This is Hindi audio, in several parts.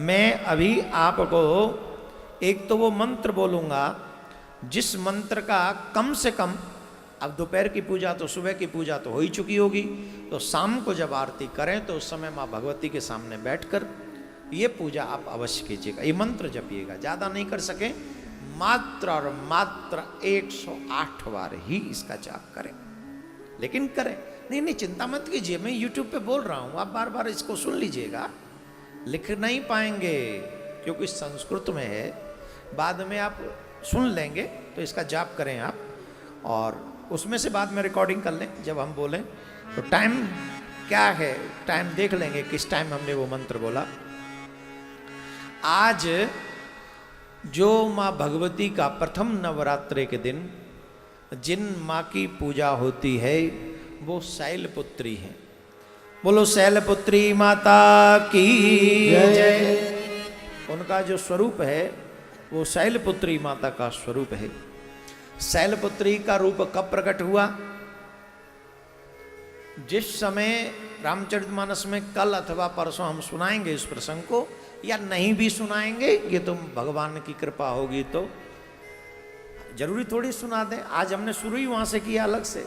मैं अभी आपको एक तो वो मंत्र बोलूँगा जिस मंत्र का कम से कम, अब दोपहर की पूजा तो सुबह की पूजा तो हो ही चुकी होगी, तो शाम को जब आरती करें तो उस समय माँ भगवती के सामने बैठकर ये पूजा आप अवश्य कीजिएगा, ये मंत्र जपिएगा। ज़्यादा नहीं कर सके, मात्र और मात्र 108 बार ही इसका जाप करें, लेकिन करें। नहीं नहीं, चिंता मत कीजिए, मैं YouTube पे बोल रहा हूँ, आप बार बार इसको सुन लीजिएगा। लिख नहीं पाएंगे क्योंकि संस्कृत में है, बाद में आप सुन लेंगे, तो इसका जाप करें आप, और उसमें से बाद में रिकॉर्डिंग कर लें जब हम बोलें। तो टाइम क्या है, टाइम देख लेंगे किस टाइम हमने वो मंत्र बोला। आज जो माँ भगवती का प्रथम नवरात्रे के दिन जिन माँ की पूजा होती है वो शैलपुत्री है। बोलो शैलपुत्री माता की जय। उनका जो स्वरूप है वो शैलपुत्री माता का स्वरूप है। शैलपुत्री का रूप कब प्रकट हुआ? जिस समय रामचरितमानस में कल अथवा परसों हम सुनाएंगे इस प्रसंग को, या नहीं भी सुनाएंगे, ये तो भगवान की कृपा होगी, तो जरूरी थोड़ी सुना दें। आज हमने शुरू ही वहाँ से किया अलग से,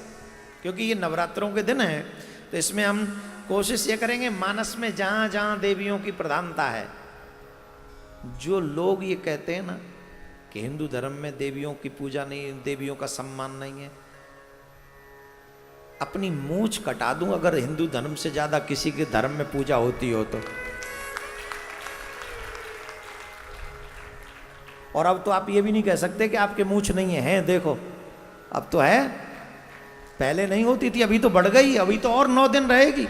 क्योंकि ये नवरात्रों के दिन हैं, तो इसमें हम कोशिश ये करेंगे मानस में जहाँ जहाँ देवियों की प्रधानता है। जो लोग ये कहते हैं ना कि हिंदू धर्म में देवियों की पूजा नहीं, देवियों का सम्मान नहीं है, अपनी मूंछ कटा दूं अगर हिंदू धर्म से ज्यादा किसी के धर्म में पूजा होती हो तो। और अब तो आप ये भी नहीं कह सकते कि आपके मूंछ नहीं है, देखो अब तो है, पहले नहीं होती थी, अभी तो बढ़ गई, अभी तो और 9 दिन रहेगी।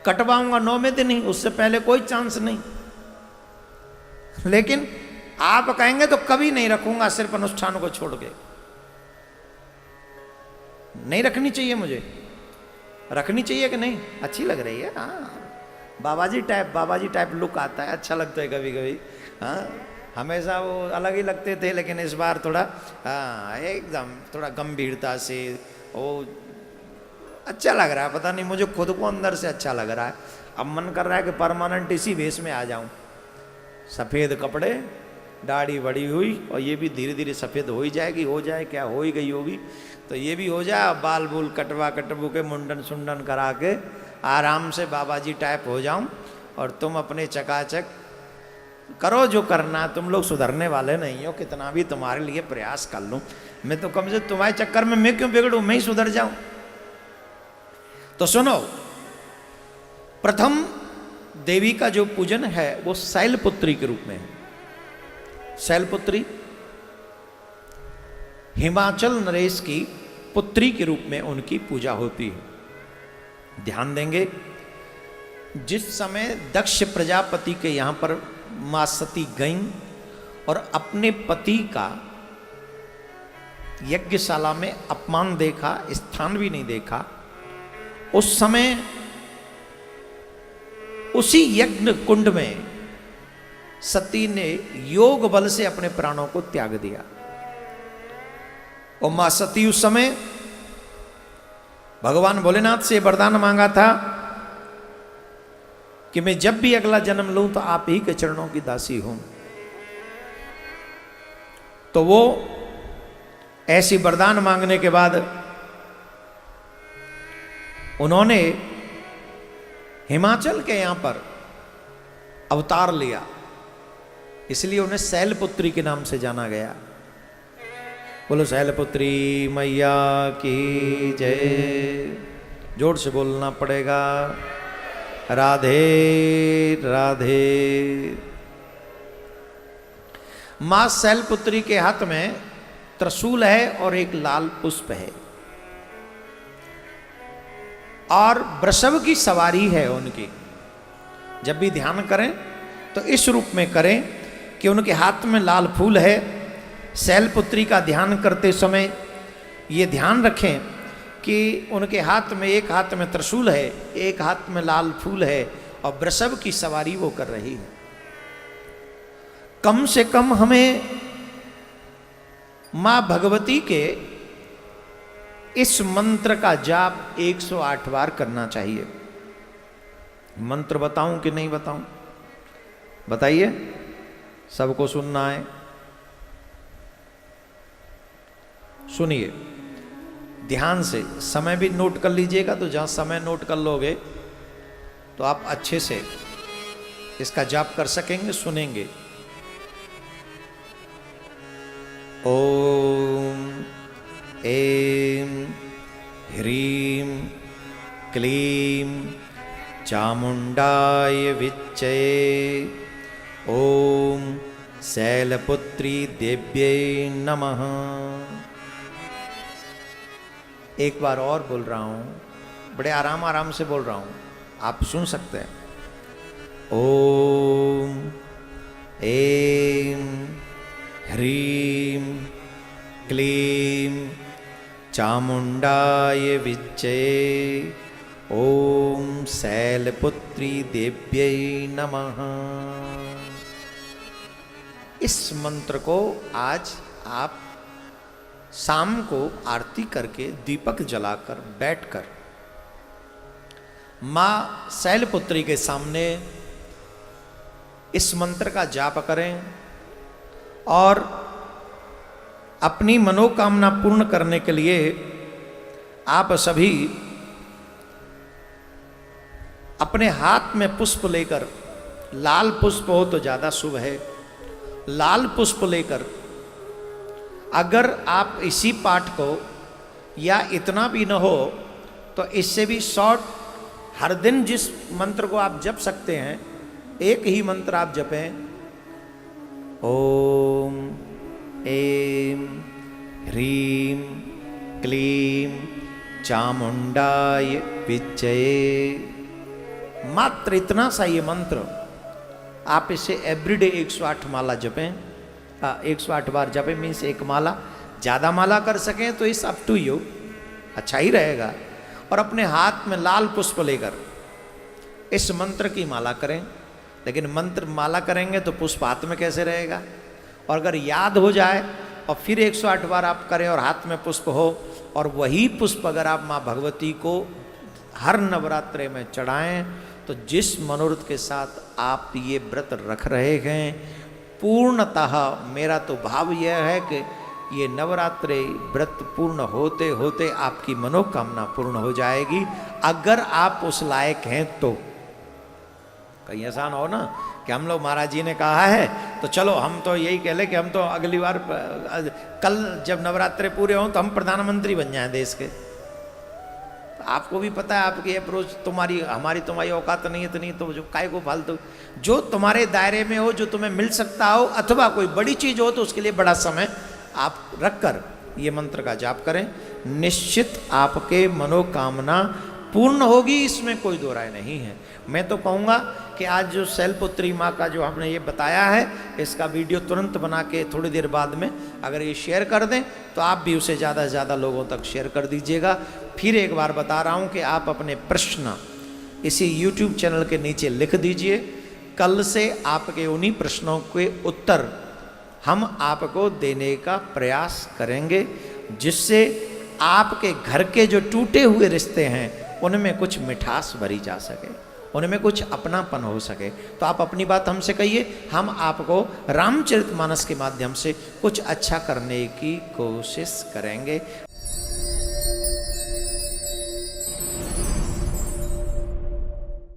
कटवाऊंगा 9वें दिन ही, उससे पहले कोई चांस नहीं। लेकिन आप कहेंगे तो कभी नहीं रखूंगा, सिर्फ अनुष्ठान को छोड़ के। नहीं रखनी चाहिए, मुझे रखनी चाहिए कि नहीं? अच्छी लग रही है, हाँ, बाबाजी टाइप लुक आता है, अच्छा लगता है कभी कभी। हाँ, हमेशा वो अलग ही लगते थे, लेकिन इस बार थोड़ा हाँ एकदम थोड़ा गंभीरता से वो अच्छा लग रहा है। पता नहीं, मुझे खुद को अंदर से अच्छा लग रहा है। अब मन कर रहा है कि परमानेंट इसी वेश में आ जाऊं, सफ़ेद कपड़े, दाढ़ी बड़ी हुई, और ये भी धीरे धीरे सफ़ेद हो ही जाएगी, हो जाए क्या, हो ही गई होगी, तो ये भी हो जाए। बाल बूल कटवा के मुंडन सुंडन करा के आराम से बाबाजी टाइप हो जाऊं, और तुम अपने चकाचक करो जो करना। तुम लोग सुधरने वाले नहीं हो, कितना भी तुम्हारे लिए प्रयास कर लूं, मैं तो कम से तुम्हारे चक्कर में मैं क्यों बिगड़ूं, मैं ही सुधर जाऊं। तो सुनो, प्रथम देवी का जो पूजन है वो शैलपुत्री के रूप में है। शैलपुत्री हिमाचल नरेश की पुत्री के रूप में उनकी पूजा होती है। ध्यान देंगे, जिस समय दक्ष प्रजापति के यहाँ पर मां सती गईं और अपने पति का यज्ञशाला में अपमान देखा, स्थान भी नहीं देखा, उस समय उसी यज्ञ कुंड में सती ने योग बल से अपने प्राणों को त्याग दिया। और मां सती उस समय भगवान भोलेनाथ से वरदान मांगा था कि मैं जब भी अगला जन्म लूं तो आप ही के चरणों की दासी हूं। तो वो ऐसी वरदान मांगने के बाद उन्होंने हिमाचल के यहां पर अवतार लिया, इसलिए उन्हें शैलपुत्री के नाम से जाना गया। बोलो शैलपुत्री मैया की जय। जोर से बोलना पड़ेगा, राधे राधे। मां शैलपुत्री के हाथ में त्रिशूल है और एक लाल पुष्प है, और वृषभ की सवारी है उनकी। जब भी ध्यान करें तो इस रूप में करें कि उनके हाथ में लाल फूल है। शैलपुत्री का ध्यान करते समय ये ध्यान रखें कि उनके हाथ में, एक हाथ में त्रिशूल है, एक हाथ में लाल फूल है, और वृषभ की सवारी वो कर रही है। कम से कम हमें मां भगवती के इस मंत्र का जाप 108 बार करना चाहिए। मंत्र बताऊं कि नहीं बताऊं? बताइए, सबको सुनना है? सुनिए ध्यान से, समय भी नोट कर लीजिएगा। तो जहां समय नोट कर लोगे तो आप अच्छे से इसका जाप कर सकेंगे, सुनेंगे। ओम ऐं ह्रीं क्लीं चामुंडाय विच्चे ओम शैलपुत्री देव्यै नमः। एक बार और बोल रहा हूं, बड़े आराम आराम से बोल रहा हूं, आप सुन सकते हैं। ओम ऐं ह्रीं क्लीं चामुंडाय विच्चे ओम शैलपुत्री देव्यै नमः। इस मंत्र को आज आप शाम को आरती करके दीपक जलाकर बैठकर मां शैलपुत्री के सामने इस मंत्र का जाप करें और अपनी मनोकामना पूर्ण करने के लिए आप सभी अपने हाथ में पुष्प लेकर, लाल पुष्प हो तो ज़्यादा शुभ है, लाल पुष्प लेकर अगर आप इसी पाठ को या इतना भी न हो तो इससे भी शॉर्ट, हर दिन जिस मंत्र को आप जप सकते हैं, एक ही मंत्र आप जपें। ओम ऐं ह्रीं क्लीं चामुंडाय विच्चे, मात्र इतना सा ये मंत्र आप इसे एवरीडे 108 माला जपें। 108 बार जपें मीन्स एक माला, ज़्यादा माला कर सकें तो इस अप टू यू, अच्छा ही रहेगा। और अपने हाथ में लाल पुष्प लेकर इस मंत्र की माला करें। लेकिन मंत्र माला करेंगे तो पुष्प हाथ में कैसे रहेगा? और अगर याद हो जाए और फिर 108 बार आप करें और हाथ में पुष्प हो, और वही पुष्प अगर आप माँ भगवती को हर नवरात्रे में चढ़ाएं, तो जिस मनोरथ के साथ आप ये व्रत रख रहे हैं, पूर्णतः मेरा तो भाव यह है कि ये नवरात्रे व्रत पूर्ण होते होते आपकी मनोकामना पूर्ण हो जाएगी, अगर आप उस लायक हैं तो। कहीं ऐसा ना हो ना कि हम लोग, महाराज जी ने कहा है तो चलो हम तो यही कह ले कि हम तो अगली बार कल जब नवरात्रे पूरे हों तो हम प्रधानमंत्री बन जाएं देश के। आपको भी पता है आपकी अप्रोच, तुम्हारी औकात नहीं है, तो नहीं तो जो काय को फालतू, जो तुम्हारे दायरे में हो, जो तुम्हें मिल सकता हो, अथवा कोई बड़ी चीज हो तो उसके लिए बड़ा समय आप रखकर ये मंत्र का जाप करें। निश्चित आपके मनोकामना पूर्ण होगी, इसमें कोई दो राय नहीं है। मैं तो कहूँगा कि आज जो शैलपुत्री माँ का जो हमने ये बताया है, इसका वीडियो तुरंत बना के थोड़ी देर बाद में अगर ये शेयर कर दें तो आप भी उसे ज़्यादा से ज़्यादा लोगों तक शेयर कर दीजिएगा। फिर एक बार बता रहा हूँ कि आप अपने प्रश्न इसी YouTube चैनल के नीचे लिख दीजिए। कल से आपके उन्हीं प्रश्नों के उत्तर हम आपको देने का प्रयास करेंगे, जिससे आपके घर के जो टूटे हुए रिश्ते हैं उनमें कुछ मिठास भरी जा सके, उनमें कुछ अपनापन हो सके। तो आप अपनी बात हमसे कहिए, हम आपको रामचरितमानस के माध्यम से कुछ अच्छा करने की कोशिश करेंगे।